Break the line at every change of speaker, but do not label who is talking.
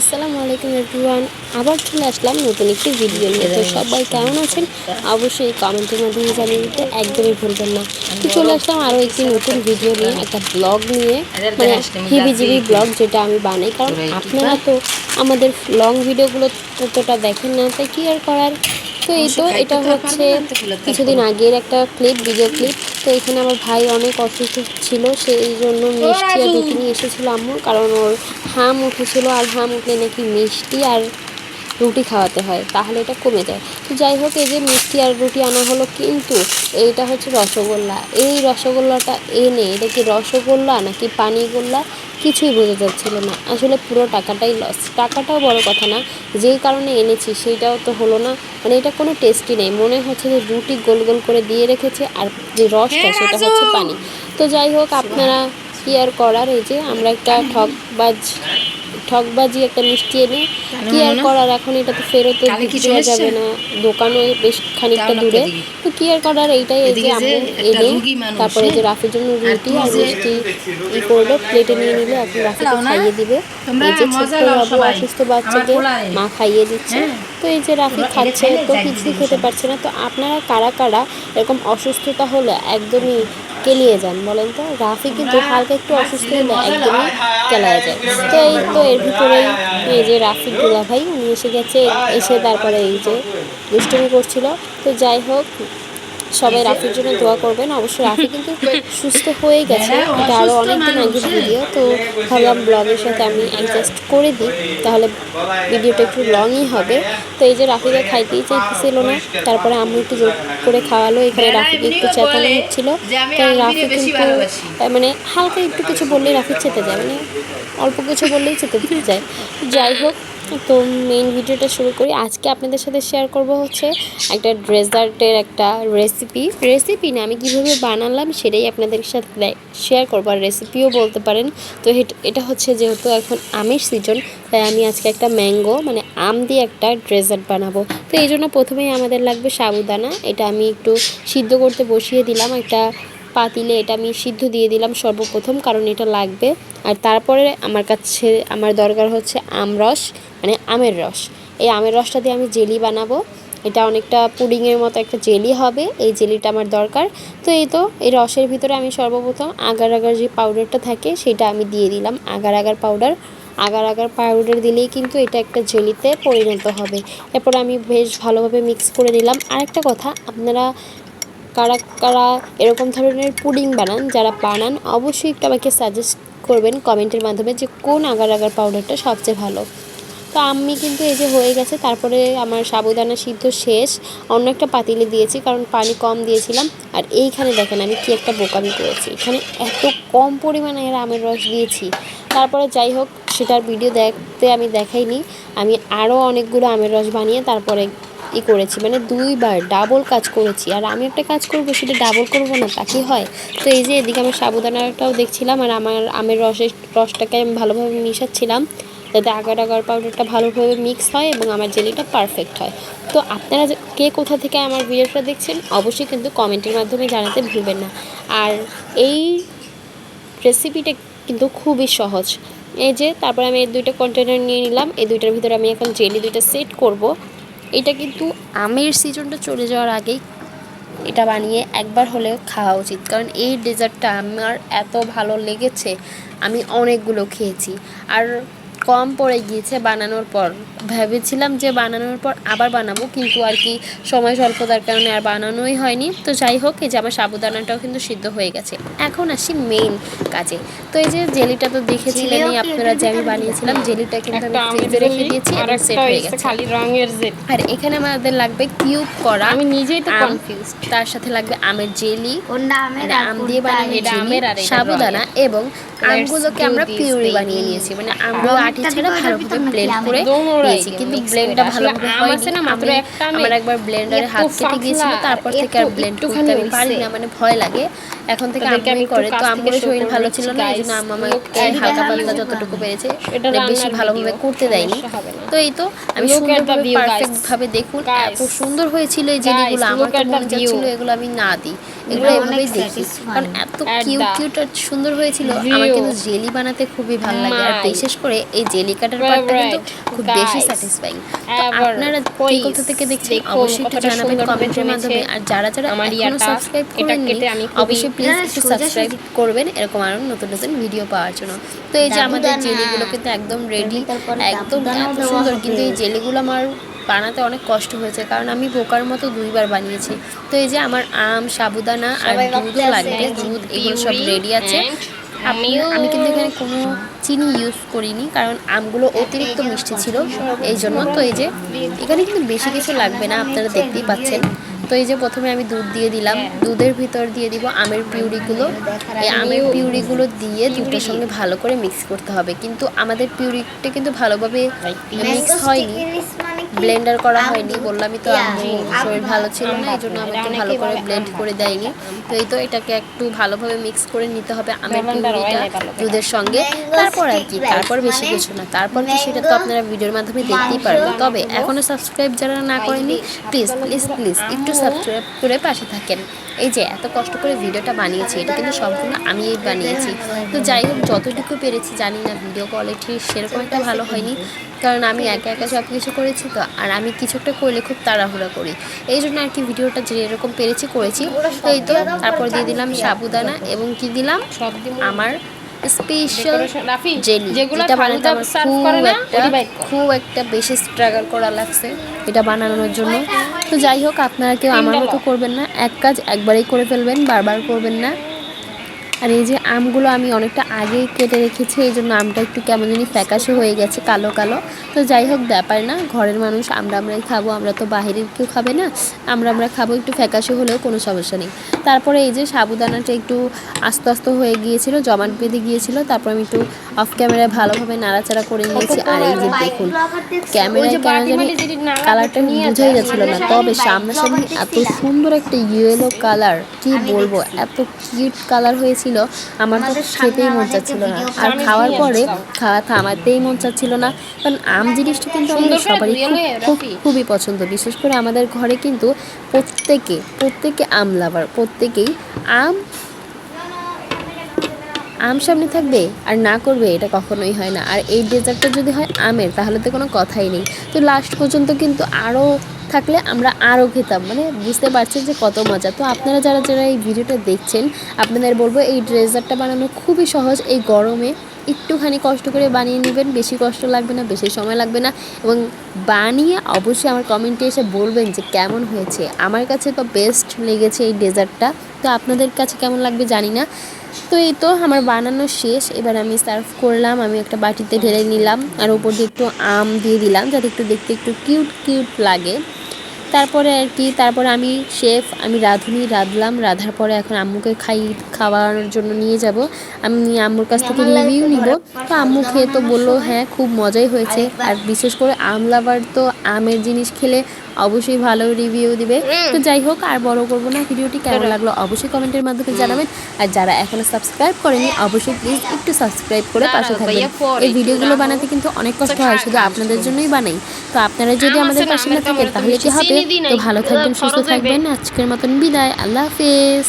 আসসালামু আলাইকুম এভরিওয়ান, আবার চলে আসলাম নতুন একটি ভিডিও নিয়ে। তো সবাই কেমন আছেন অবশ্যই কমেন্টের মাধ্যমে জানিয়ে দিতে একদমই ভুলবেন না। তো চলে আসলাম আরও একটি নতুন ভিডিও নিয়ে, একটা ব্লগ নিয়ে, মানে হিবিজিবি ব্লগ যেটা আমি বানাই। কারণ আপনারা তো আমাদের লং ভিডিওগুলো ততটা দেখেন না, তাই কি আর করার। তো এটা হচ্ছে কিছুদিন আগের একটা ভিডিও ক্লিপ। তো এখানে আমার ভাই অনেক অসুস্থ ছিল, সেই জন্য মিষ্টি আর রুটি নিয়ে এসেছিল আম্মু। কারণ ওর হাম উঠেছিল, আর হাম উঠলে নাকি মিষ্টি আর রুটি খাওয়াতে হয়, তাহলে এটা কমে যায়। তো যাই হোক, এই যে মিষ্টি আর রুটি আনা হলো, কিন্তু এইটা হচ্ছে রসগোল্লা। এই রসগোল্লাটা এনে এটা কি রসগোল্লা নাকি পানিগোল্লা কিছুই বোঝা যাচ্ছিল না। আসলে পুরো টাকাটাই লস। টাকাটাও বড় কথা না, যেই কারণে এনেছি সেইটাও তো হলো না। মানে এটা কোনো টেস্টই নেই, মনে হচ্ছে যে রুটি গোল গোল করে দিয়ে রেখেছে, আর যে রসটা সেটা হচ্ছে পানি। তো যাই হোক, আপনারা কি আর করার। এই যে আমরা একটা ঠকবাজি একটা মিষ্টি এনে কি আর করার। এখন এটা তো ফেরতে দেওয়া যাবে না, দোকানও বেশ খানিকটা দূরে। তো কি আর করার, এইটাই। এই যে আম্মু এনে তারপরে যে রাফির জন্য রুটি আর মিষ্টি করলো, প্লেটে নিয়ে নিলে এখন রাফিকে খাইয়ে দিবে। এই যে ছোট্ট বাবু অসুস্থ বাচ্চাকে মা খাইয়ে দিচ্ছে। তো এই যে রাফি খাচ্ছে, তো কিছুই খেতে পারছে না। তো আপনারা কারা কারা এরকম অসুস্থতা হলে একদমই কেলিয়ে যান বলেন তো? রাফি কিন্তু হালকা একটু অসুস্থ হলে একদমই কেলায় যায়। তো এর ভিতরেই এই যে রাফির দুলা ভাই উনি এসে গেছে, এসে তারপরে এই যে দুষ্টুমি করছিল। তো যাই হোক, সবাই রাফির জন্য দোয়া করবেন। অবশ্যই রাফি কিন্তু সুস্থ হয়ে গেছে, এটা আরও অনেকদিন আগের ভিডিও। তো ভাবলাম ব্লগের সাথে আমি অ্যাডজাস্ট করে দিই, তাহলে ভিডিওটা একটু লংই হবে। তো এই যে রাফিকে খাইতেই চাইতেছিল না, তারপরে আম্মু একটু জোর করে খাওয়ালো। এখানে রাফিকে একটু চেতানো হচ্ছিল, কারণ রাফি কিন্তু মানে হালকা একটু কিছু বললেই রাফি চেতে যায়, মানে অল্প কিছু বললেই চেতে যায়। যাই হোক, তো মেইন ভিডিওটা শুরু করি। আজকে আপনাদের সাথে শেয়ার করব হচ্ছে একটা ডেজার্টের একটা রেসিপি না, আমি কীভাবে বানালাম সেটাই আপনাদের সাথে শেয়ার করবো, আর রেসিপিও বলতে পারেন। তো এটা হচ্ছে যেহেতু এখন আমের সিজন, তাই আমি আজকে একটা ম্যাঙ্গো মানে আম দিয়ে একটা ডেজার্ট বানাবো। তো এই জন্য প্রথমেই আমাদের লাগবে সাবুদানা। এটা আমি একটু সিদ্ধ করতে বসিয়ে দিলাম একটা পাতিলে, এটা আমি সিদ্ধ দিয়ে দিলাম সর্বপ্রথম, কারণ এটা লাগবে। আর তারপরে আমার দরকার হচ্ছে আমরস, মানে আমের রস। এই আমের রসটা দিয়ে আমি জেলি বানাবো। এটা অনেকটা পুডিংয়ের মতো একটা জেলি হবে, এই জেলিটা আমার দরকার। তো এই রসের ভিতরে আমি সর্বপ্রথম আগার আগার যে পাউডারটা থাকে সেটা আমি দিয়ে দিলাম। আগার আগার পাউডার দিলেই কিন্তু এটা একটা জেলিতে পরিণত হবে। এরপর আমি বেশ ভালোভাবে মিক্স করে নিলাম। আরেকটা কথা, আপনারা কারা কারা এরকম ধরনের পুডিং বানান, যারা বানান অবশ্যই একটু আমাকে সাজেস্ট করবেন কমেন্টের মাধ্যমে যে কোন আগার আগার পাউডারটা সবচেয়ে ভালো। তো আমি কিন্তু এই যে হয়ে গেছে, তারপরে আমার সাবুদানা সিদ্ধ শেষ, অন্য একটা পাতিলে দিয়েছি কারণ পানি কম দিয়েছিলাম। আর এইখানে দেখেন আমি কি একটা বোকামি করেছি, এখানে এত কম পরিমাণে আমের রস দিয়েছি। তারপরে যাই হোক, সেটার ভিডিও দেখতে আমি দেখাইনি, আমি আরও অনেকগুলো আমের রস বানিয়ে তারপরে করেছি, মানে দুইবার ডাবল কাজ করেছি। আর আমি একটা কাজ করবো, সেটা ডাবল করবো না, তা কি হয়? তো এই যে এদিকে আমি সাবুদানাটাও দেখছিলাম, আর আমার আমের রসটাকে আমি ভালোভাবে মিশাচ্ছিলাম, যাতে আগার আগার পাউডারটা ভালোভাবে মিক্স হয় এবং আমার জেলিটা পারফেক্ট হয়। তো আপনারা কে কোথা থেকে আমার ভিডিওটা দেখছেন অবশ্যই কিন্তু কমেন্টের মাধ্যমে জানাতে ভুলবেন না। আর এই রেসিপিটা কিন্তু খুবই সহজ। এই যে তারপরে আমি এই দুইটা কন্টেনার নিয়ে নিলাম, এই দুইটার ভিতরে আমি এখন জেলি দুইটা সেট করব। এটা কিন্তু আমের সিজনটা চলে যাওয়ার আগেই এটা বানিয়ে একবার হলেও খাওয়া উচিত, কারণ এই ডেজার্টটা আমার এত ভালো লেগেছে, আমি অনেকগুলো খেয়েছি। আর কম পড়ে গিয়েছে বানানোর পর, ভেবেছিলাম যে বানানোর পর আবার বানাবো, কিন্তু আর কি সময় স্বল্পতার কারণে আর বানানোই হয়নি। তো যাই হোক, এই যে আমার সাবুদানাটাও কিন্তু সিদ্ধ হয়ে গেছে। এখন আসি মেইন কাজে। তো এই যে জেলিটা তো দেখেছিলেনই আপনারা যে আমি বানিয়েছিলাম, জেলিটা কিন্তু আমি ফ্রিজে রেখে দিয়েছি এবং সেট হয়ে গেছে। আর এখানে আমাদের লাগবে কিউব করা, আমি নিজেই তো কনফিউজ, তার সাথে লাগবে আমের জেলি, আম দিয়ে বানানো জেলি, সাবুদানা এবং আমগুলোকে আমরা পিউরি বানিয়ে নিয়েছি, মানে আমগুলো আটি ছাড়া ভালোভাবে ব্লেন্ড করে নিয়েছি। কিন্তু ব্লেন্ডটা ভালোভাবে হয়নি, আমার একবার ব্লেন্ডারে হাত কেটে গিয়েছিল, তারপর থেকে আর ব্লেন্ড করতে আমি পারি না, মানে ভয় লাগে। এখন থেকে আম্মুই করে। তো আম্মুর শরীর ভালো ছিল না, এই জন্য আম্মু আমাকে হালকা পাতলা যতটুকু পেরেছে, বেশি ভালোভাবে করতে দেয়নি। তো এই তো আমি সুন্দরভাবে পারফেক্টভাবে, দেখুন এত সুন্দর হয়েছিল এই জেলিগুলো, আমার তো মনে যাচ্ছিল এগুলো আমি না দিই, এগুলো এভাবেই দেখি, কারণ এত কিউট কিউট আর সুন্দর হয়েছিল। আমার কিন্তু জেলি বানাতে খুবই ভালো লাগে, আর বিশেষ করে এই জেলি কাটার পার্টটা কিন্তু খুব বেশি স্যাটিসফাইং। তো আপনারা কে কোথা থেকে দেখছেন অবশ্যই একটু জানাবেন কমেন্টের মাধ্যমে। আর যারা যারা এখনো সাবস্ক্রাইব করেননি অবশ্যই প্লিজ একটু সাবস্ক্রাইব করবেন এরকম আরও নতুন নতুন ভিডিও পাওয়ার জন্য। তো এই যে আমাদের জেলিগুলো কিন্তু একদম রেডি, একদম এত সুন্দর। কিন্তু এই জেলিগুলো আমার বানাতে অনেক কষ্ট হয়েছে, কারণ আমি বোকার মতো 2বার বানিয়েছি। তো এই যে আমার আম, সাবুদানা আর দুধও লাগবে, দুধ এগুলো সব রেডি আছে। আমি কিন্তু এখানে কোনো চিনি ইউজ করিনি, কারণ আমগুলো অতিরিক্ত মিষ্টি ছিল এই জন্য। তো এই যে এখানে কিন্তু বেশি কিছু লাগবে না, আপনারা দেখতেই পাচ্ছেন। তো এই যে প্রথমে আমি দুধ দিয়ে দিলাম, দুধের ভিতর দিয়ে দিব আমের পিউরিগুলো। এই আমের পিউরিগুলো দিয়ে দুধের সঙ্গে ভালো করে মিক্স করতে হবে, কিন্তু আমাদের পিউরিটা কিন্তু ভালোভাবে মিক্স হয়নি, ব্লেন্ডার করা হয়নি। বললামই তো শরীর ভালো ছিল না, এই জন্য আমাকে ভালো করে ব্লেন্ড করে দেয়নি। তো এই তো এটাকে একটু ভালোভাবে মিক্স করে নিতে হবে আমের পিউরিটা দুধের সঙ্গে। তারপর আর কি, তারপর বেশি কিছু না, তারপর কি সেটা তো আপনারা ভিডিওর মাধ্যমে দেখতেই পারবেন। তবে এখনও সাবস্ক্রাইব যারা না করেনি প্লিজ প্লিজ প্লিজ একটু সাবস্ক্রাইব করে পাশে থাকেন। এই যে এত কষ্ট করে ভিডিওটা বানিয়েছি, এটা কিন্তু সম্পূর্ণ আমিই বানিয়েছি। তো যাই হোক, যতটুকু পেরেছি, জানি না ভিডিও কোয়ালিটি সেরকম একটা ভালো হয়নি, কারণ আমি একা একা সব কিছু করেছি। তো আর আমি কিছু একটা করলে খুব তাড়াহুড়া করি, এই জন্য আর কি ভিডিওটা যেরকম পেরেছি করেছি। তো এই তো তারপর দিয়ে দিলাম সাবুদানা এবং কি দিলাম আমার স্পেশাল জেলি, যেটা বানাতে আমার খুব একটা বেশি স্ট্রাগল করা লাগছে এটা বানানোর জন্য। তো যাই হোক, আপনারা কেউ আমার মতো করবেন না, এক কাজ একবারেই করে ফেলবেন, বারবার করবেন না। আর এই যে আমগুলো আমি অনেকটা আগেই কেটে রেখেছি, এই জন্য আমটা একটু কেমন জানি ফ্যাকাশে হয়ে গেছে, কালো কালো। তো যাই হোক, ব্যাপার না, ঘরের মানুষ আমরাই খাবো, আমরা তো বাইরের কেউ খাবে না, আমরা খাবো, একটু ফ্যাকাশে হলেও কোনো সমস্যা নেই। তারপরে এই যে সাবুদানাটা একটু আস্তে আস্তে হয়ে গিয়েছিল, জমাট বেঁধে গিয়েছিল, তারপর আমি একটু অফ ক্যামেরায় ভালোভাবে নাড়াচাড়া করে নিয়েছি। আর এই যে দেখুন, ক্যামেরায় কেন জানি কালারটা বোঝাই যাচ্ছিল না, তবে সামনাসামনি এত সুন্দর একটা ইয়েলো কালার, কি বলবো, এত কিউট কালার হয়েছিল, আমার তো খেতেই মন চাচ্ছিল না। আর খাওয়ার পরে খাওয়া থামাতেই মন চাচ্ছিল না, কারণ আম জিনিসটা কিন্তু আমাদের সবারই খুবই পছন্দ। বিশেষ করে আমাদের ঘরে কিন্তু প্রত্যেকে আম লাভার, প্রত্যেকেই আম সামনে থাকবে আর না করবে এটা কখনোই হয় না। আর এই ডেজার্টটা যদি হয় আমের, তাহলে তো কোনো কথাই নেই। তো লাস্ট পর্যন্ত কিন্তু আরও থাকলে আমরা আরও খেতাম, মানে বুঝতে পারছেন যে কত মজা। তো আপনারা যারা যারা এই ভিডিওটা দেখছেন, আপনাদের বলবো এই ডেজার্টটা বানানো খুবই সহজ। এই গরমে একটুখানি কষ্ট করে বানিয়ে নেবেন, বেশি কষ্ট লাগবে না, বেশি সময় লাগবে না, এবং বানিয়ে অবশ্যই আমার কমেন্টে এসে বলবেন যে কেমন হয়েছে। আমার কাছে তো বেস্ট লেগেছে এই ডেজার্টটা, তো আপনাদের কাছে কেমন লাগবে জানি না। তো এই তো আমার বানানো শেষ, এবার আমি সার্ভ করলাম, আমি একটা বাটিতে ঢেলে নিলাম, আর উপর দিয়ে একটু আম দিয়ে দিলাম যাতে একটু দেখতে একটু কিউট লাগে। তারপরে আর কি, তারপরে আমি রাঁধুনি রাঁধলাম, রাঁধার পরে এখন আম্মুকে খাওয়ানোর জন্য নিয়ে যাব। আমি আম্মুর কাছ থেকে রিভিউ নিব। তো আম্মু খেয়ে তো বললো হ্যাঁ খুব মজাই হয়েছে, আর বিশেষ করে আম লাভার তো আমের জিনিস খেলে অবশ্যই ভালো রিভিউ দিবে। তো যাই হোক, আর বড় করবো না, ভিডিওটি কেমন লাগলো অবশ্যই কমেন্টের মাধ্যমে জানাবেন। আর যারা এখনো সাবস্ক্রাইব করেনি অবশ্যই প্লিজ একটু সাবস্ক্রাইব করে পাশে থাকবেন। এই ভিডিওগুলো বানাতে কিন্তু অনেক কষ্ট হয়, শুধু আপনাদের জন্যই বানাই। তো আপনারা যদি আমাদের পাশে না থাকেন তাহলে কি হবে? তো ভালো থাকবেন, সুস্থ থাকবেন, আজকের মতন বিদায়, আল্লাহ হাফেজ।